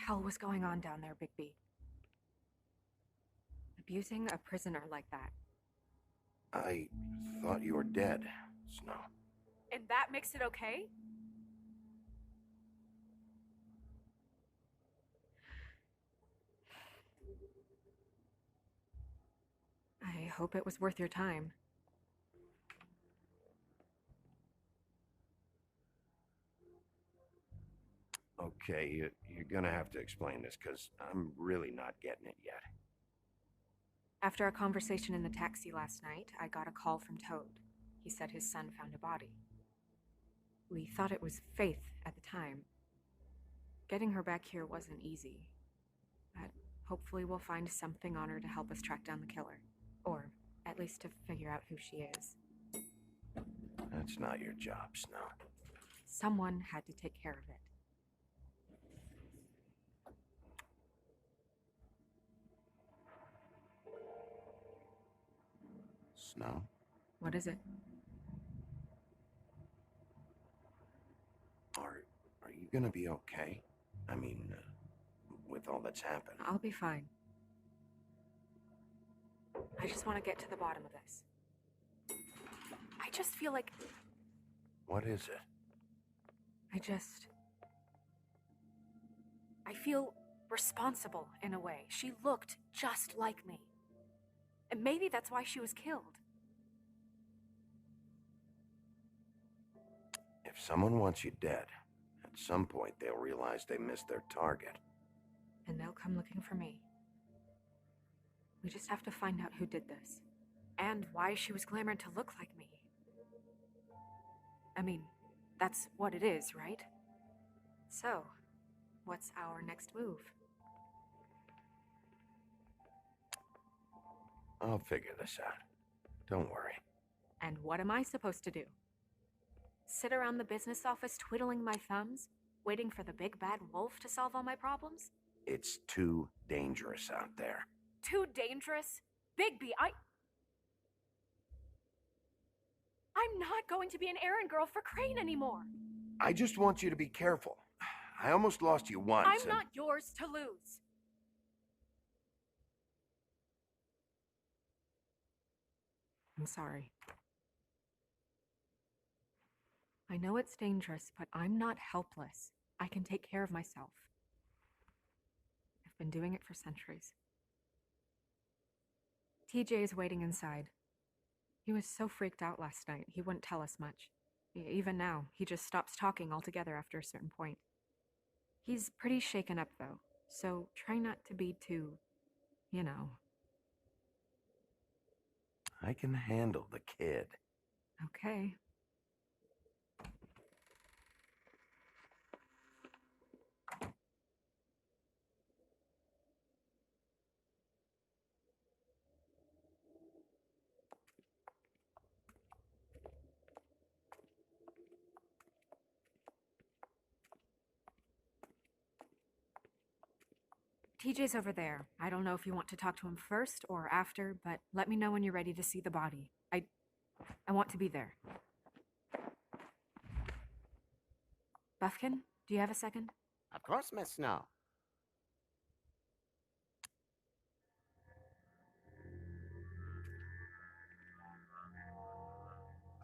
hell was going on down there, Bigby? Abusing a prisoner like that. I thought you were dead, Snow. And that makes it okay? I hope it was worth your time. Okay, you're gonna have to explain this, because I'm really not getting it yet. After a conversation in the taxi last night, I got a call from Toad. He said his son found a body. We thought it was Faith at the time. Getting her back here wasn't easy, but hopefully we'll find something on her to help us track down the killer. Or at least to figure out who she is. That's not your job, Snow. Someone had to take care of it. Snow? What is it? Are you gonna be okay? I mean, with all that's happened. I'll be fine. I just want to get to the bottom of this. I just feel like... What is it? I feel responsible in a way. She looked just like me. And maybe that's why she was killed. If someone wants you dead, at some point they'll realize they missed their target. And they'll come looking for me. We just have to find out who did this. And why she was glamored to look like me. I mean, that's what it is, right? So, what's our next move? I'll figure this out. Don't worry. And what am I supposed to do? Sit around the business office twiddling my thumbs, waiting for the big bad wolf to solve all my problems? It's too dangerous out there. Too dangerous? Bigby, I'm not going to be an errand girl for Crane anymore. I just want you to be careful. I almost lost you once. I'm not yours to lose. I'm sorry. I know it's dangerous, but I'm not helpless. I can take care of myself. I've been doing it for centuries. TJ is waiting inside. He was so freaked out last night, he wouldn't tell us much. Even now, he just stops talking altogether after a certain point. He's pretty shaken up, though, so try not to be too, you know. I can handle the kid. Okay. TJ's over there. I don't know if you want to talk to him first or after, but let me know when you're ready to see the body. I want to be there. Buffkin, do you have a second? Of course, Miss Snow.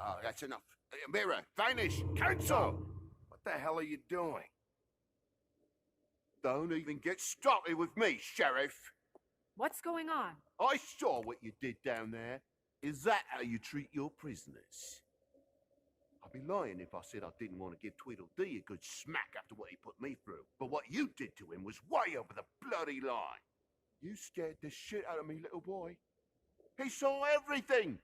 Oh, that's enough. Mirror, vanish, cancel! What the hell are you doing? Don't even get started with me, Sheriff. What's going on? I saw what you did down there. Is that how you treat your prisoners? I'd be lying if I said I didn't want to give Tweedledee a good smack after what he put me through. But what you did to him was way over the bloody line. You scared the shit out of me, little boy. He saw everything.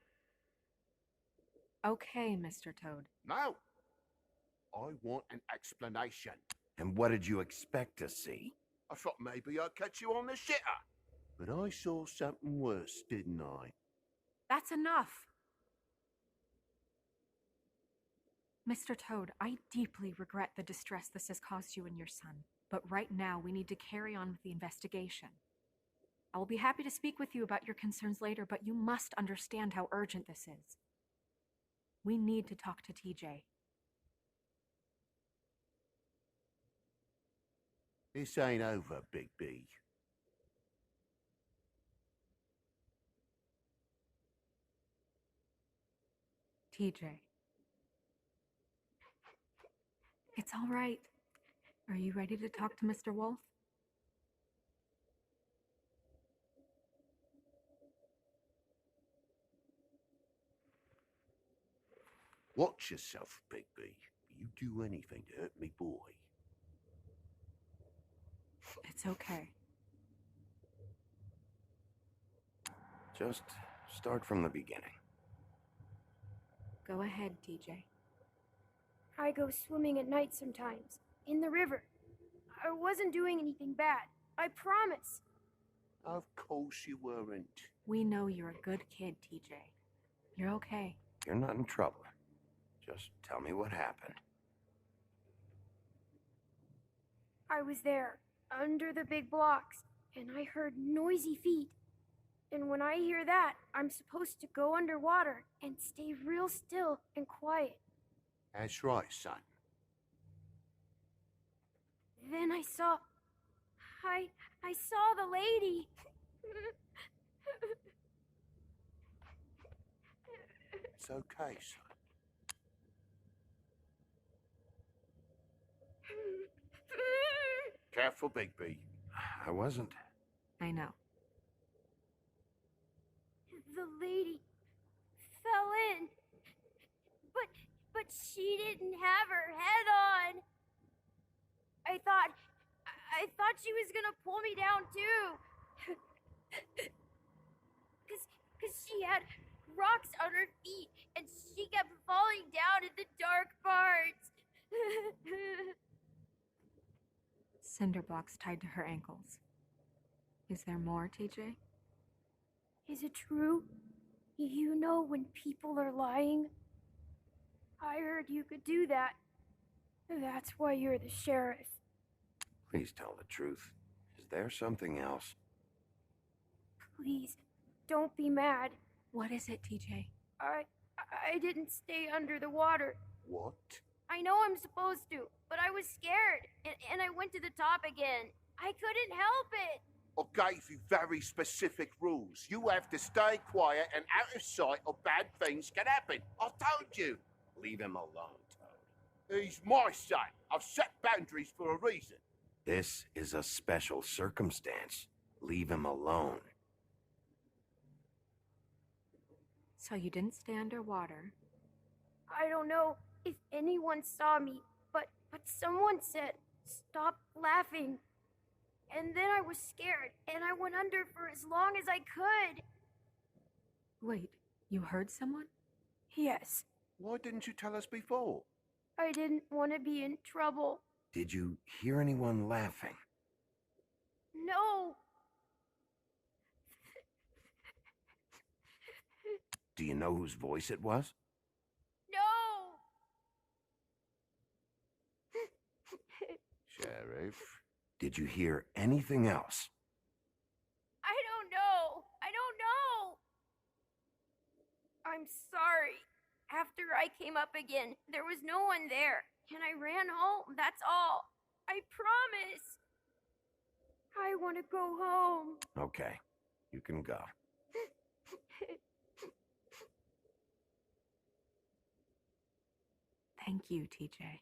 Okay, Mr. Toad. Now, I want an explanation. And what did you expect to see? I thought maybe I'd catch you on the shitter. But I saw something worse, didn't I? That's enough. Mr. Toad, I deeply regret the distress this has caused you and your son. But right now, we need to carry on with the investigation. I will be happy to speak with you about your concerns later, but you must understand how urgent this is. We need to talk to TJ. This ain't over, Bigby. TJ. It's all right. Are you ready to talk to Mr. Wolf? Watch yourself, Bigby. You do anything to hurt me, boy. It's okay. Just start from the beginning. Go ahead, TJ. I go swimming at night sometimes, in the river. I wasn't doing anything bad, I promise. Of course you weren't. We know you're a good kid, TJ. You're okay. You're not in trouble. Just tell me what happened. I was there, under the big blocks, and I heard noisy feet. And when I hear that, I'm supposed to go underwater and stay real still and quiet. That's right, son. Then I saw the lady. It's okay, son. Careful, Bigby. I wasn't. I know. The lady fell in. But she didn't have her head on. I thought she was gonna pull me down too. Cause she had rocks on her feet and she kept falling down in the dark parts. Cinder blocks tied to her ankles. Is there more, TJ? Is it true? You know when people are lying? I heard you could do that. That's why you're the sheriff. Please tell the truth. Is there something else? Please, don't be mad. What is it, TJ? I didn't stay under the water. What? I know I'm supposed to, but I was scared, and I went to the top again. I couldn't help it. I gave you very specific rules. You have to stay quiet and out of sight or bad things can happen. I told you. Leave him alone, Toad. He's my son. I've set boundaries for a reason. This is a special circumstance. Leave him alone. So you didn't stay underwater. I don't know if anyone saw me, but someone said, "Stop laughing." And then I was scared, and I went under for as long as I could. Wait, you heard someone? Yes, Why didn't you tell us before? I didn't want to be in trouble. Did you hear anyone laughing? No. Do you know whose voice it was? No. Sheriff? Did you hear anything else? I don't know. I'm sorry. After I came up again, there was no one there, and I ran home, that's all. I promise. I want to go home. Okay, you can go. Thank you, TJ.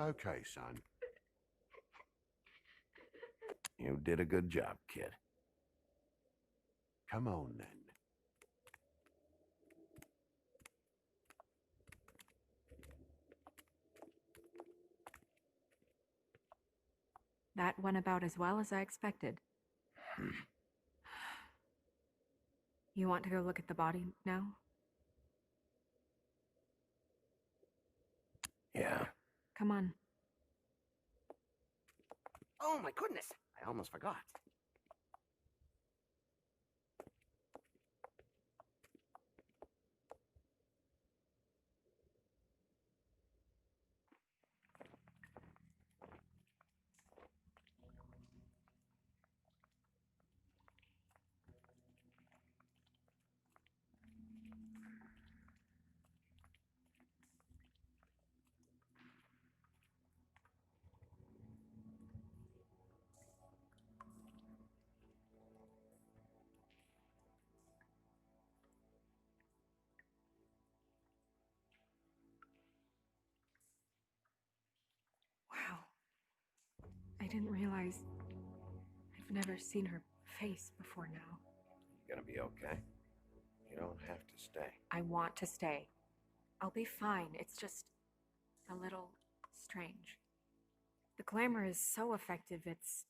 Okay, son. You did a good job, kid. Come on, then. That went about as well as I expected. You want to go look at the body now? Yeah. Come on. Oh my goodness, I almost forgot. I didn't realize I've never seen her face before now. You gonna be okay? You don't have to stay. I want to stay. I'll be fine. It's just a little strange. The glamour is so effective, it's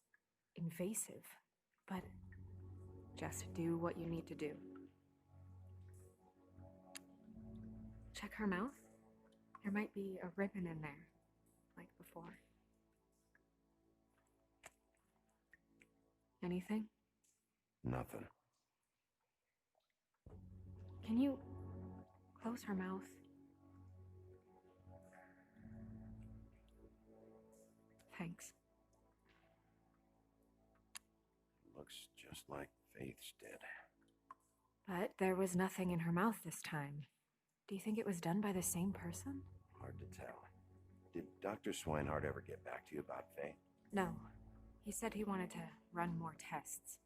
invasive. But just do what you need to do. Check her mouth. There might be a ribbon in there, like before. Anything? Nothing. Can you close her mouth? Thanks. Looks just like Faith's did. But there was nothing in her mouth this time. Do you think it was done by the same person? Hard to tell. Did Dr. Swinehart ever get back to you about Faith? No. He said he wanted to run more tests.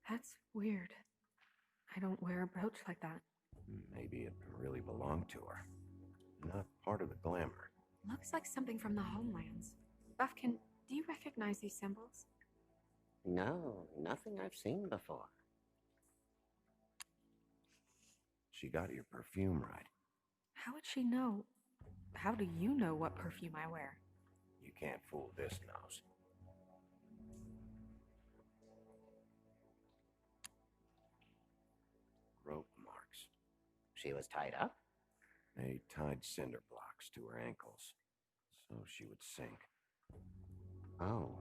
That's weird. I don't wear a brooch like that. Maybe it really belonged to her. Not part of the glamour. Looks like something from the homelands. Buffkin, do you recognize these symbols? No, nothing I've seen before. She got your perfume right. How would she know? How do you know what perfume I wear? You can't fool this nose. Rope marks. She was tied up? They tied cinder blocks to her ankles, so she would sink. Oh.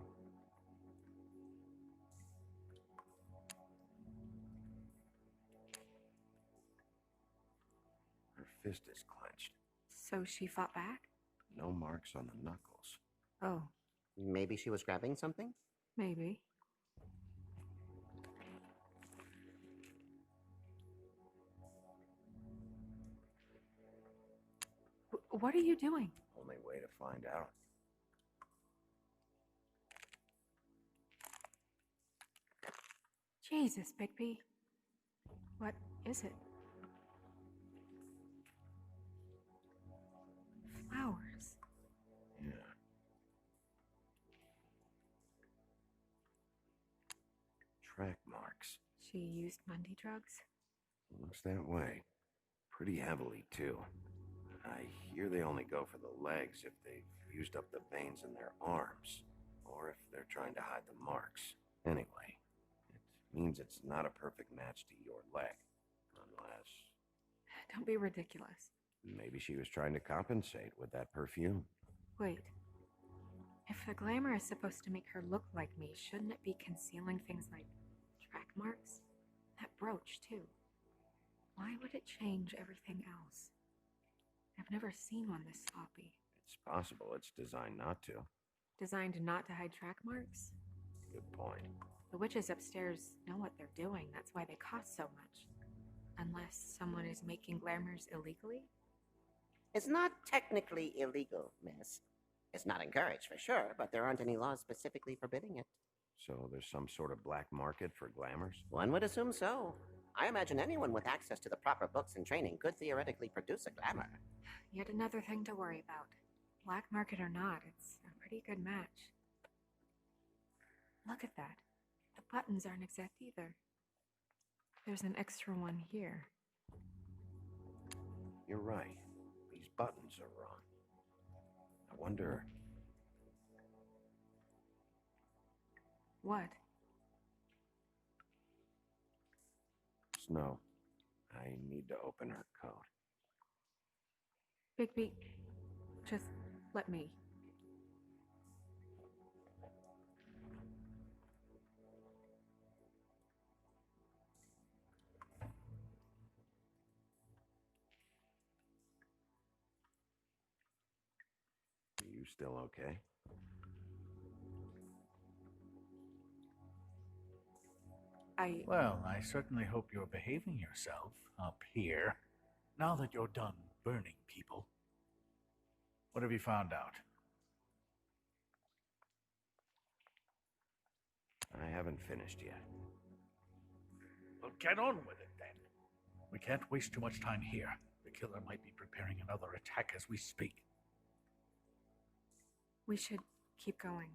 Her fist is clenched. So she fought back? No marks on the knuckles. Oh, Maybe she was grabbing something? maybe. What are you doing? Only way to find out. Jesus, Bigby. What is it? Flowers. Yeah. Track marks. She used Mundy drugs? Looks that way. Pretty heavily, too. I hear they only go for the legs if they've used up the veins in their arms, or if they're trying to hide the marks. Anyway, it means it's not a perfect match to your leg. Unless Don't be ridiculous. maybe she was trying to compensate with that perfume. Wait. If the glamour is supposed to make her look like me, shouldn't it be concealing things like track marks? That brooch, too. Why would it change everything else? I've never seen one this sloppy. It's possible it's designed not to. Designed not to hide track marks? Good point. The witches upstairs know what they're doing. That's why they cost so much. Unless someone is making glamours illegally? It's not technically illegal, miss. It's not encouraged for sure, but there aren't any laws specifically forbidding it. So there's some sort of black market for glamours? One would assume so. I imagine anyone with access to the proper books and training could theoretically produce a glamour. Yet another thing to worry about. Black market or not, it's a pretty good match. Look at that. The buttons aren't exact either. There's an extra one here. You're right. These buttons are wrong. I wonder... What? Snow, I need to open her coat. Bigby, just let me. Are you still okay? Well, I certainly hope you're behaving yourself up here, now that you're done burning people. What have you found out? I haven't finished yet. Well, get on with it then. We can't waste too much time here. The killer might be preparing another attack as we speak. We should keep going.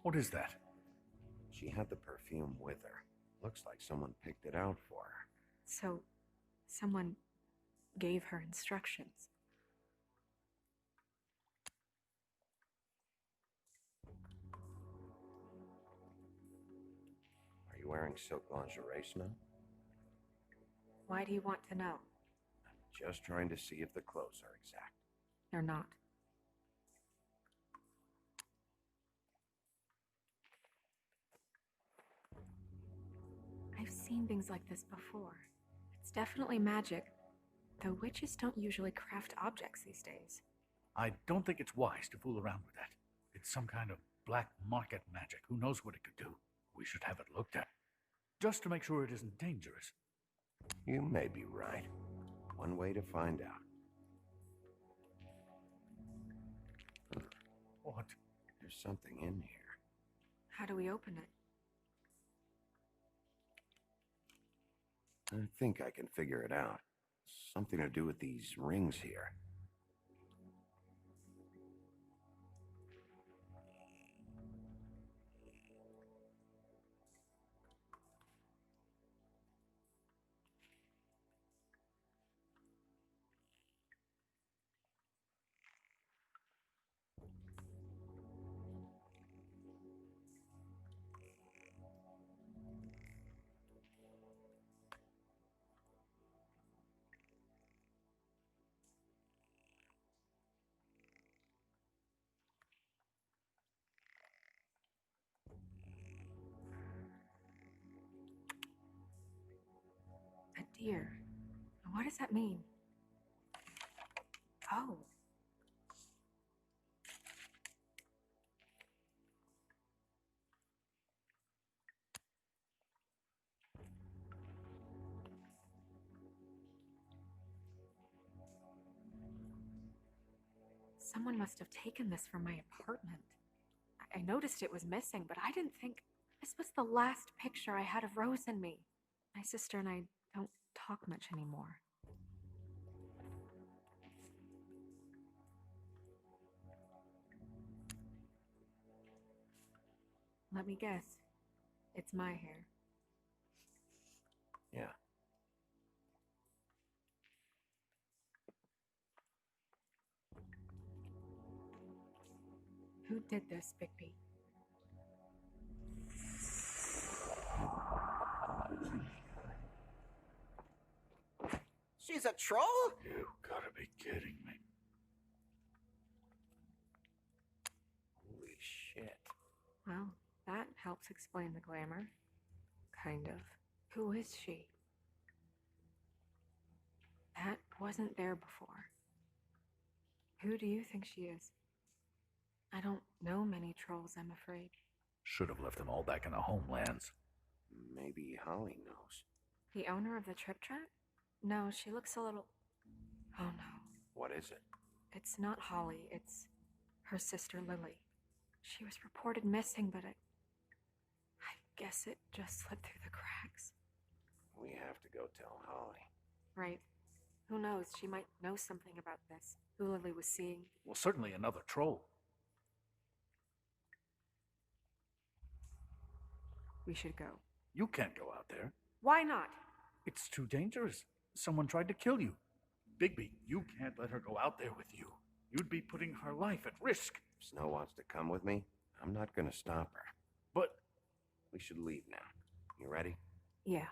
What is that? She had the perfume with her. Looks like someone picked it out for her. So, someone gave her instructions. Are you wearing silk lingerie, Snow? Why do you want to know? I'm just trying to see if the clothes are exact. They're not. I've seen things like this before. It's definitely magic, though witches don't usually craft objects these days. I don't think it's wise to fool around with that. It's some kind of black market magic. Who knows what it could do? We should have it looked at, just to make sure it isn't dangerous. You may be right. One way to find out. What? There's something in here. How do we open it? I think I can figure it out. Something to do with these rings here. A deer. What does that mean? Oh. Someone must have taken this from my apartment. I noticed it was missing, but I didn't think this was the last picture I had of Rose and me. My sister and I don't talk much anymore. Let me guess. It's my hair. Yeah. Who did this, Bigby? She's a troll? You gotta be kidding me. Holy shit. Well, that helps explain the glamour. Kind of. Who is she? That wasn't there before. Who do you think she is? I don't know many trolls, I'm afraid. Should have left them all back in the homelands. Maybe Holly knows. The owner of the Trip Trap? No, she looks a little... Oh no. What is it? It's not Holly, it's her sister Lily. She was reported missing, but I guess it just slipped through the cracks. We have to go tell Holly. Right. Who knows, she might know something about this. Who Lily was seeing. Well, certainly another troll. We should go. You can't go out there. Why not? It's too dangerous. Someone tried to kill you. Bigby, you can't let her go out there with you. You'd be putting her life at risk. If Snow wants to come with me, I'm not gonna stop her. But we should leave now. You ready? Yeah.